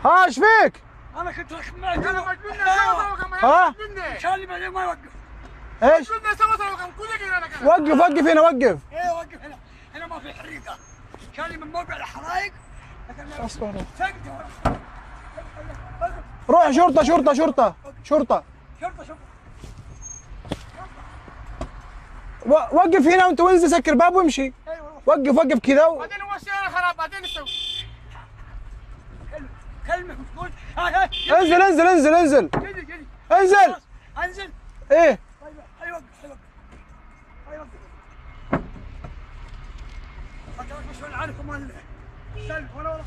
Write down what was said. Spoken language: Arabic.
ها ايش فيك؟ انا كنت ركبت انا مجنون سوا كمان. ها؟ كان بعدين ما يوقف. ايش؟ مجنون سوا كمان كل كده انا كده. وقف وقف هنا وقف. ايه وقف هنا. هنا ما في حريقه. كان من موقع الحرايق. اصبر. سكت. روح شرطة شرطة شرطة شرطة. شرطه شرطه. وقف هنا وانت وانزل سكر الباب وامشي. وقف وقف كذا بعدين هو السيارة خراب بعدين تسوي. كلمه مسكون. انزل انزل انزل انزل جدي جدي. انزل. انزل. ايه ايوه ايوه ايوه. انا مش عارف ما سلف ولا